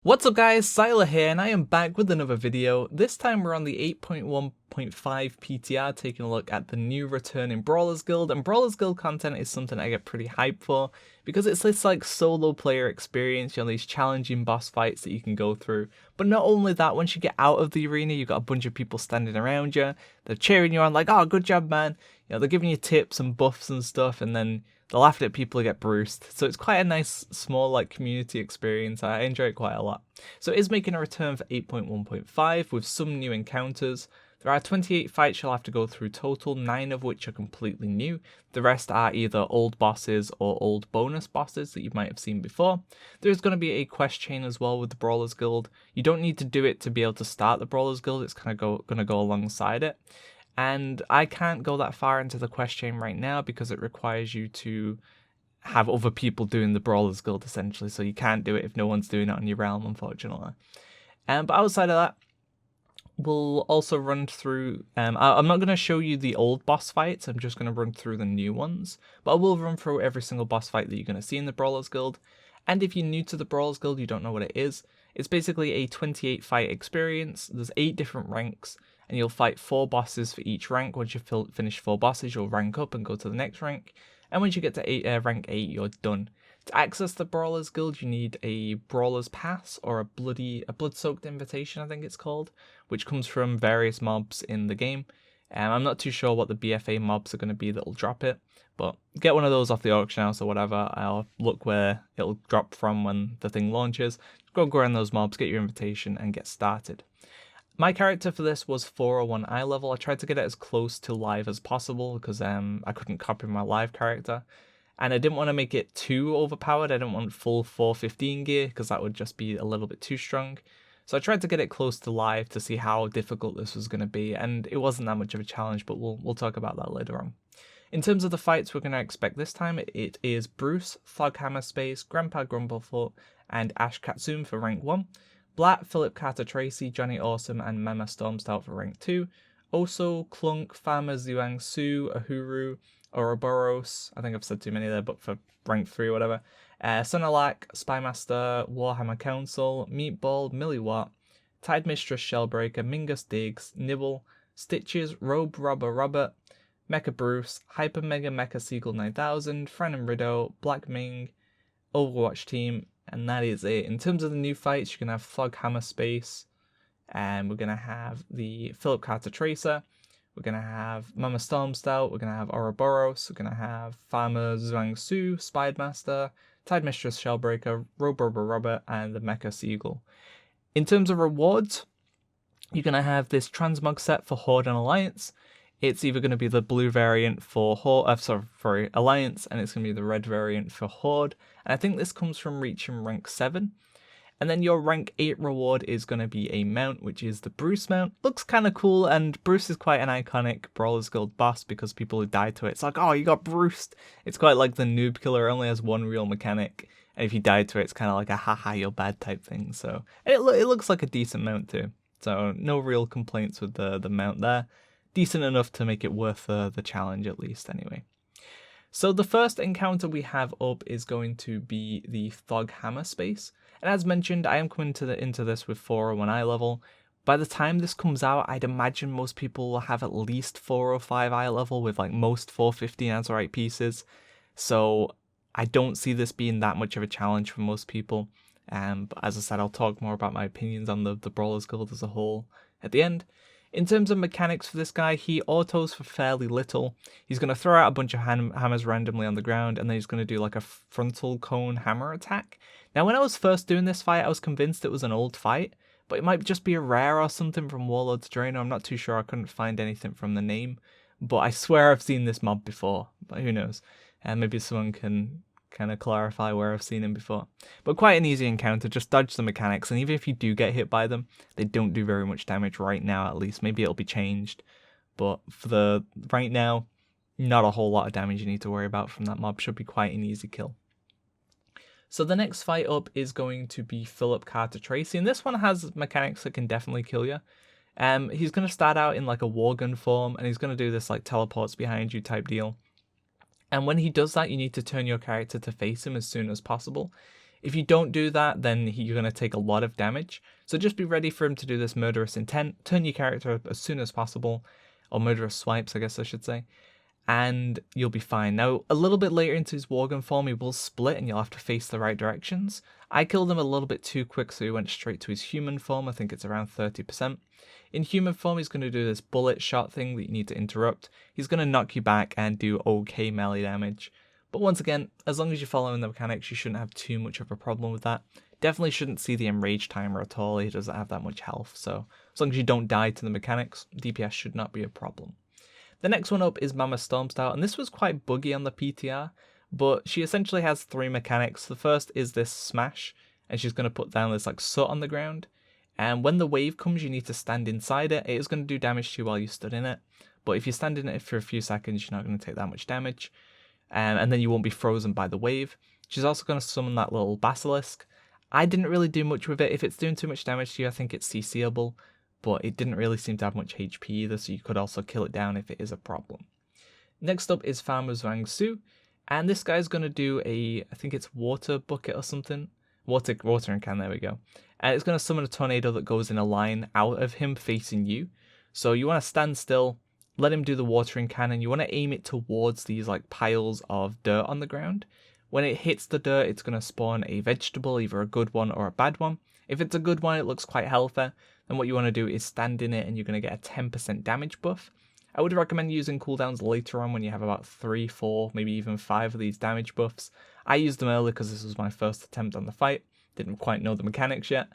What's up guys, Syiler here and I am back with another video. This time we're on the 8.1.5 PTR taking a look at the new return in Brawlers Guild, and Brawlers Guild content is something I get pretty hyped for because it's this like solo player experience, you know, these challenging boss fights that you can go through. But not only that, once you get out of the arena you've got a bunch of people standing around you, they're cheering you on like, oh good job man, you know, they're giving you tips and buffs and stuff, and then they'll laugh at people who get bruised. So it's quite a nice, small, like, community experience. I enjoy it quite a lot. So it is making a return for 8.1.5 with some new encounters. There are 28 fights you'll have to go through total, 9 of which are completely new. The rest are either old bosses or old bonus bosses that you might have seen before. There's going to be a quest chain as well with the Brawlers Guild. You don't need to do it to be able to start the Brawlers Guild, it's kind of going to go alongside it. And I can't go that far into the quest chain right now because it requires you to have other people doing the Brawlers Guild essentially, so you can't do it if no one's doing it on your realm, unfortunately. But outside of that, we'll also run through, I'm not going to show you the old boss fights, I'm just going to run through the new ones, but I will run through every single boss fight that you're going to see in the Brawlers Guild. And if you're new to the Brawlers Guild, you don't know what it is, it's basically a 28 fight experience. There's 8 different ranks, and you'll fight 4 bosses for each rank. Once you finish 4 bosses, you'll rank up and go to the next rank. And once you get to rank 8, you're done. To access the Brawlers Guild, you need a Brawler's Pass, or a blood-soaked invitation, I think it's called, which comes from various mobs in the game. I'm not too sure what the BFA mobs are going to be that'll drop it, but get one of those off the auction house or whatever. I'll look where it'll drop from when the thing launches. Go around those mobs, get your invitation, and get started. My character for this was 401 eye level. I tried to get it as close to live as possible because I couldn't copy my live character. And I didn't want to make it too overpowered. I didn't want full 415 gear because that would just be a little bit too strong. So I tried to get it close to live to see how difficult this was going to be, and it wasn't that much of a challenge, but we'll talk about that later on. In terms of the fights we're going to expect this time, it is Bruce, Thug Hammerspace, Grandpa Grumblefoot, and Ash Katsum for rank 1. Blatt, Philip Carter Tracy, Johnny Awesome, and Mama Stormstout for rank 2. Oso, Clunk, Farmer Zhuang Su, Uhuru, Ouroboros, I think I've said too many there, but for rank 3 or whatever. Sunalak, Spymaster, Warhammer Council, Meatball, Milliwatt, Tide Mistress Shellbreaker, Mingus Diggs, Nibble, Stitches, Robe Robert, Mecha Bruce, Hyper Mega Mecha Seagull 9000, Fran and Rideau, Black Ming, Overwatch Team, and that is it. In terms of the new fights, you're going to have Thug Hammerspace, and we're going to have the Philip Carter Tracer, we're going to have Mama Stormstout, we're going to have Ouroboros, we're going to have Farmer Zhuang Su, Spydmaster, Tide Mistress Shellbreaker, Robe Robert, and the Mecha Seagull. In terms of rewards, you're going to have this transmog set for Horde and Alliance. It's either going to be the blue variant for Alliance, and it's going to be the red variant for Horde. And I think this comes from reaching rank 7. And then your rank 8 reward is going to be a mount, which is the Bruce mount. Looks kind of cool, and Bruce is quite an iconic Brawlers Guild boss because people who die to it, it's like, oh, you got Bruced. It's quite like the noob killer, only has one real mechanic. And if you die to it, it's kind of like a haha, you're bad type thing. So it looks like a decent mount too. So no real complaints with the mount there. Decent enough to make it worth the challenge at least anyway. So the first encounter we have up is going to be the Thug Hammerspace. And as mentioned, I am coming into this with 401 eye level. By the time this comes out, I'd imagine most people will have at least 405 eye level with like most 415 Azurite pieces. So I don't see this being that much of a challenge for most people. But as I said, I'll talk more about my opinions on the Brawlers Guild as a whole at the end. In terms of mechanics for this guy, he autos for fairly little. He's going to throw out a bunch of hammers randomly on the ground, and then he's going to do like a frontal cone hammer attack. Now, when I was first doing this fight, I was convinced it was an old fight, but it might just be a rare or something from Warlord's Draenor. I'm not too sure, I couldn't find anything from the name, but I swear I've seen this mob before, but who knows. And maybe someone can kind of clarify where I've seen him before. But quite an easy encounter, just dodge the mechanics, and even if you do get hit by them, they don't do very much damage right now at least. Maybe it'll be changed, but for the right now, not a whole lot of damage you need to worry about from that mob. Should be quite an easy kill. So the next fight up is going to be Philip Carter Tracy, and this one has mechanics that can definitely kill you. He's going to start out in like a wargun form, and he's going to do this like teleports behind you type deal. And when he does that, you need to turn your character to face him as soon as possible. If you don't do that, then you're going to take a lot of damage. So just be ready for him to do this murderous intent. Turn your character up as soon as possible, or murderous swipes, I guess I should say, and you'll be fine. Now, a little bit later into his Worgen form, he will split and you'll have to face the right directions. I killed him a little bit too quick, so he went straight to his human form. I think it's around 30%. In human form, he's going to do this bullet shot thing that you need to interrupt. He's going to knock you back and do okay melee damage. But once again, as long as you're following the mechanics, you shouldn't have too much of a problem with that. Definitely shouldn't see the enrage timer at all. He doesn't have that much health, so as long as you don't die to the mechanics, DPS should not be a problem. The next one up is Mama Stormstout, and this was quite buggy on the PTR, but she essentially has 3 mechanics. The first is this smash, and she's going to put down this like soot on the ground, and when the wave comes, you need to stand inside it. It is going to do damage to you while you stood in it, but if you stand in it for a few seconds, you're not going to take that much damage. And then you won't be frozen by the wave. She's also going to summon that little basilisk. I didn't really do much with it. If it's doing too much damage to you, I think it's CCable, but it didn't really seem to have much HP either, so you could also kill it down if it is a problem. Next up is Farmer Zangu, and this guy's going to do I think it's water bucket or something. Watering can, there we go. And it's going to summon a tornado that goes in a line out of him facing you. So you want to stand still, let him do the watering cannon. You want to aim it towards these like piles of dirt on the ground. When it hits the dirt, it's going to spawn a vegetable, either a good one or a bad one. If it's a good one, it looks quite healthy. Then what you want to do is stand in it and you're going to get a 10% damage buff. I would recommend using cooldowns later on when you have about 3, 4, maybe even 5 of these damage buffs. I used them early because this was my first attempt on the fight. Didn't quite know the mechanics yet.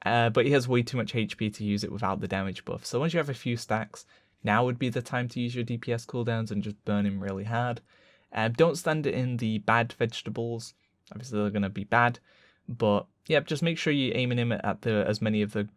But he has way too much HP to use it without the damage buff. So once you have a few stacks, now would be the time to use your DPS cooldowns and just burn him really hard. Don't stand it in the bad vegetables. Obviously they're going to be bad. But yeah, just make sure you're aiming him at as many of the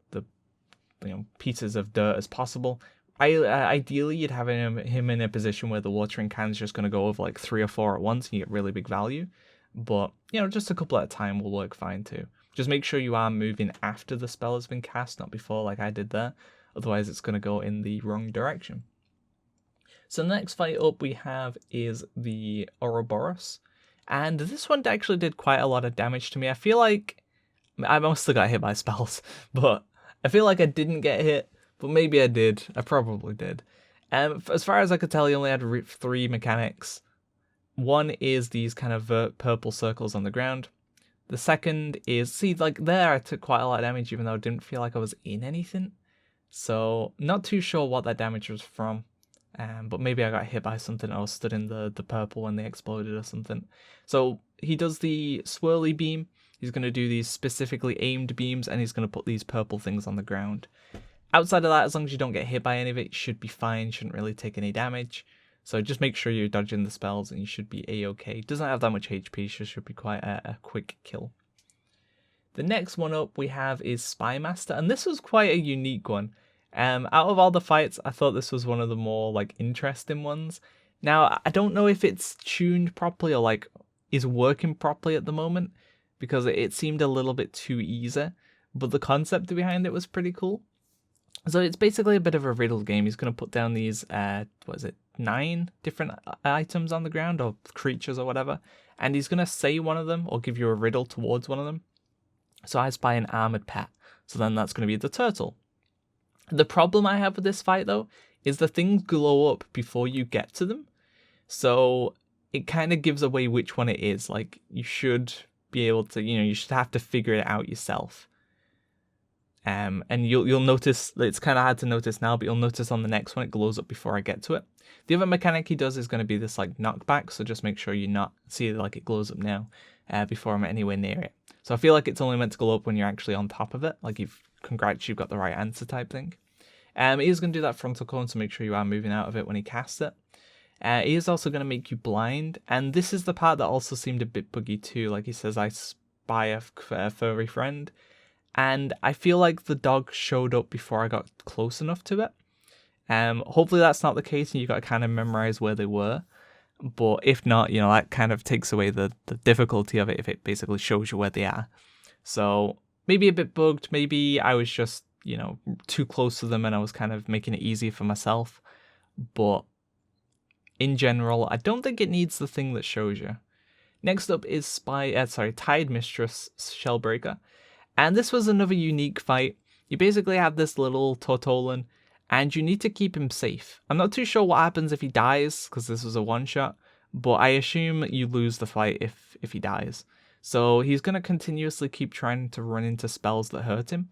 pieces of dirt as possible. Ideally, you'd have him in a position where the watering can's just going to go over like 3 or 4 at once and you get really big value. But, just a couple at a time will work fine too. Just make sure you are moving after the spell has been cast, not before like I did there. Otherwise, it's going to go in the wrong direction. So the next fight up we have is the Ouroboros. And this one actually did quite a lot of damage to me. I feel like I mostly got hit by spells, but I feel like I didn't get hit, but maybe I did. I probably did. As far as I could tell, he only had 3 mechanics. One is these kind of purple circles on the ground. The second is, see, like there I took quite a lot of damage even though I didn't feel like I was in anything. So not too sure what that damage was from. But maybe I got hit by something or stood in the purple when they exploded or something. So he does the swirly beam. He's going to do these specifically aimed beams and he's going to put these purple things on the ground. Outside of that, as long as you don't get hit by any of it, you should be fine. You shouldn't really take any damage. So just make sure you're dodging the spells and you should be a-okay. Doesn't have that much HP, so should be quite a quick kill. The next one up we have is Spy Master, and this was quite a unique one. Out of all the fights, I thought this was one of the more like interesting ones. Now, I don't know if it's tuned properly or like is working properly at the moment because it seemed a little bit too easy, but the concept behind it was pretty cool. So it's basically a bit of a riddle game. He's going to put down these, 9 different items on the ground or creatures or whatever, and he's going to say one of them or give you a riddle towards one of them. So I spy an armored pet, so then that's going to be the turtle. The problem I have with this fight though is the things glow up before you get to them, so it kind of gives away which one it is. Like you should be able to, you should have to figure it out yourself. And you'll notice, it's kind of hard to notice now, but you'll notice on the next one it glows up before I get to it. The other mechanic he does is going to be this like knockback, so just make sure you not see like it glows up now before I'm anywhere near it. So I feel like it's only meant to glow up when you're actually on top of it, like congrats, you've got the right answer type thing. He is going to do that frontal cone, so make sure you are moving out of it when he casts it. He is also going to make you blind, and this is the part that also seemed a bit buggy too. Like he says, I spy a furry friend. And I feel like the dog showed up before I got close enough to it. Hopefully that's not the case and you got to kind of memorize where they were. But if not, that kind of takes away the difficulty of it if it basically shows you where they are. So maybe a bit bugged. Maybe I was just, too close to them and I was kind of making it easier for myself. But in general, I don't think it needs the thing that shows you. Next up is Tide Mistress Shellbreaker. And this was another unique fight. You basically have this little Tortolan, and you need to keep him safe. I'm not too sure what happens if he dies, because this was a one-shot, but I assume you lose the fight if he dies. So he's going to continuously keep trying to run into spells that hurt him.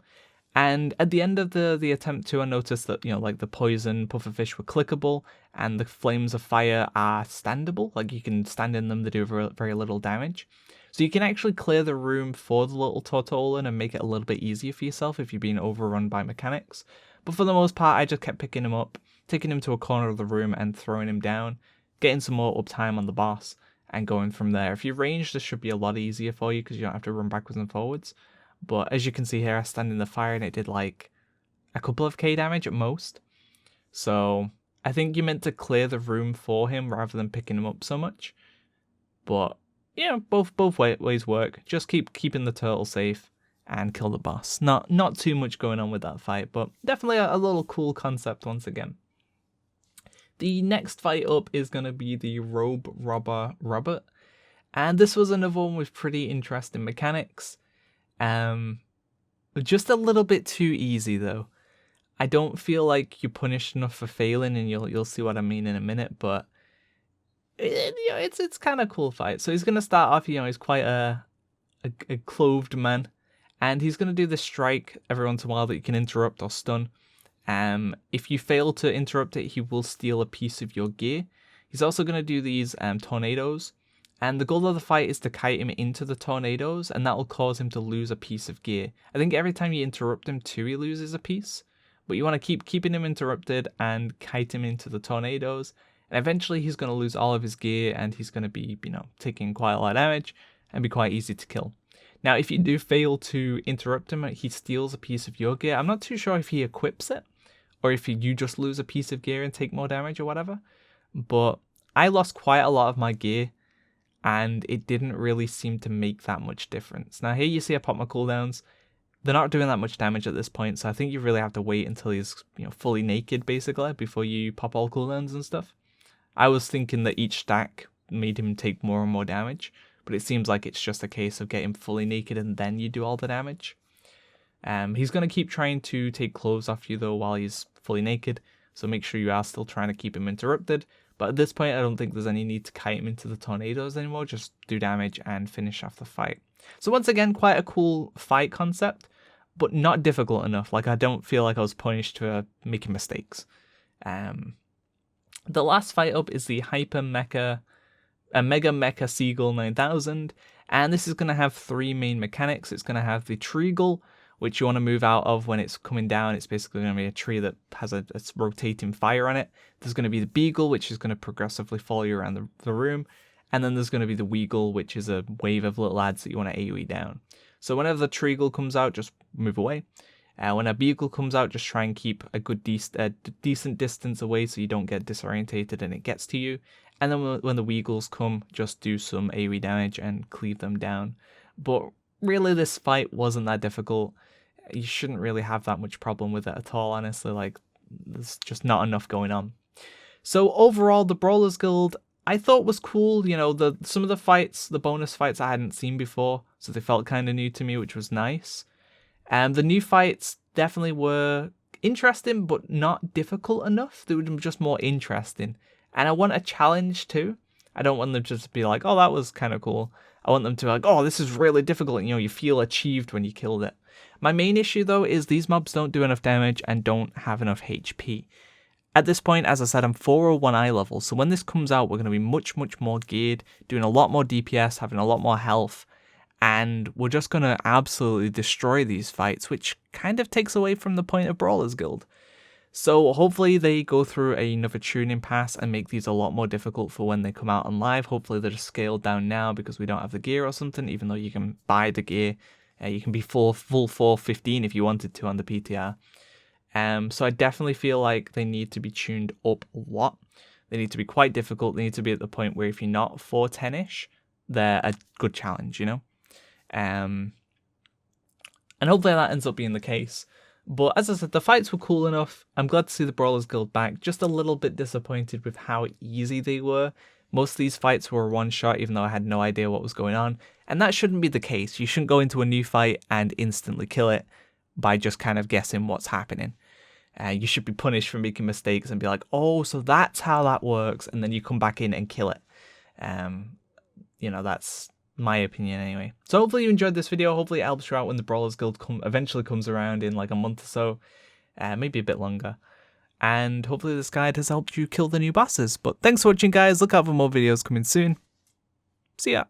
And at the end of the attempt too, I noticed that, like the poison pufferfish were clickable, and the flames of fire are standable. Like you can stand in them, they do very little damage. So you can actually clear the room for the little Tortolan and make it a little bit easier for yourself if you're being overrun by mechanics. But for the most part, I just kept picking him up, taking him to a corner of the room and throwing him down, getting some more uptime on the boss, and going from there. If you're ranged, this should be a lot easier for you because you don't have to run backwards and forwards. But as you can see here, I stand in the fire and it did like a couple of K damage at most. So I think you're meant to clear the room for him rather than picking him up so much. But yeah, both ways work. Just keeping the turtle safe and kill the boss. Not too much going on with that fight, but definitely a little cool concept once again. The next fight up is going to be the Robe Robber Robert. And this was another one with pretty interesting mechanics. Just a little bit too easy though. I don't feel like you're punished enough for failing, and you'll see what I mean in a minute, but it's kind of cool fight. So he's going to start off, he's quite a clothed man, and he's going to do this strike every once in a while that you can interrupt or stun. If you fail to interrupt it, he will steal a piece of your gear. He's also going to do these tornadoes, and the goal of the fight is to kite him into the tornadoes, and that will cause him to lose a piece of gear. I think every time you interrupt him too, he loses a piece, but you want to keeping him interrupted and kite him into the tornadoes. And eventually he's going to lose all of his gear, and he's going to be, taking quite a lot of damage and be quite easy to kill. Now, if you do fail to interrupt him, he steals a piece of your gear. I'm not too sure if he equips it, or if you just lose a piece of gear and take more damage or whatever. But I lost quite a lot of my gear, and it didn't really seem to make that much difference. Now, here you see I pop my cooldowns. They're not doing that much damage at this point, so I think you really have to wait until he's fully naked, basically, before you pop all cooldowns and stuff. I was thinking that each stack made him take more and more damage, but it seems like it's just a case of getting fully naked and then you do all the damage. He's going to keep trying to take clothes off you though while he's fully naked, so make sure you are still trying to keep him interrupted. But at this point, I don't think there's any need to kite him into the tornadoes anymore, just do damage and finish off the fight. So once again, quite a cool fight concept, but not difficult enough. Like, I don't feel like I was punished for making mistakes. The last fight up is the Mega Mecha Seagull 9000, and this is going to have three main mechanics. It's going to have the Treagle, which you want to move out of when it's coming down. It's basically going to be a tree that has a rotating fire on it. There's going to be the Beagle, which is going to progressively follow you around the room, and then there's going to be the Weagle, which is a wave of little ads that you want to AoE down. So whenever the Treagle comes out, just move away. When a Beagle comes out, just try and keep a good decent distance away so you don't get disorientated and it gets to you. And then when the Weagles come, just do some AoE damage and cleave them down. But really, this fight wasn't that difficult. You shouldn't really have that much problem with it at all, honestly. Like, there's just not enough going on. So overall, the Brawlers Guild, I thought was cool. Some of the fights, the bonus fights I hadn't seen before, so they felt kind of new to me, which was nice. The new fights definitely were interesting, but not difficult enough. They were just more interesting. And I want a challenge too. I don't want them to just be like, oh, that was kind of cool. I want them to be like, oh, this is really difficult. You feel achieved when you killed it. My main issue though is these mobs don't do enough damage and don't have enough HP. At this point, as I said, I'm 401 eye level. So when this comes out, we're going to be much more geared, doing a lot more DPS, having a lot more health. And we're just going to absolutely destroy these fights, which kind of takes away from the point of Brawlers Guild. So hopefully they go through another tuning pass and make these a lot more difficult for when they come out on live. Hopefully they're just scaled down now because we don't have the gear or something, even though you can buy the gear. You can be full 415 if you wanted to on the PTR. So I definitely feel like they need to be tuned up a lot. They need to be quite difficult. They need to be at the point where if you're not 410-ish, they're a good challenge, and hopefully that ends up being the case. But as I said, the fights were cool enough. I'm glad to see the Brawlers Guild back. Just a little bit disappointed with how easy they were. Most of these fights were one shot, even though I had no idea what was going on. And that shouldn't be the case. You shouldn't go into a new fight and instantly kill it by just kind of guessing what's happening. You should be punished for making mistakes and be like, oh, so that's how that works. And then you come back in and kill it. That's my opinion anyway. So hopefully you enjoyed this video. Hopefully it helps you out when the Brawlers Guild eventually comes around in like a month or so. Maybe a bit longer. And hopefully this guide has helped you kill the new bosses. But thanks for watching, guys. Look out for more videos coming soon. See ya.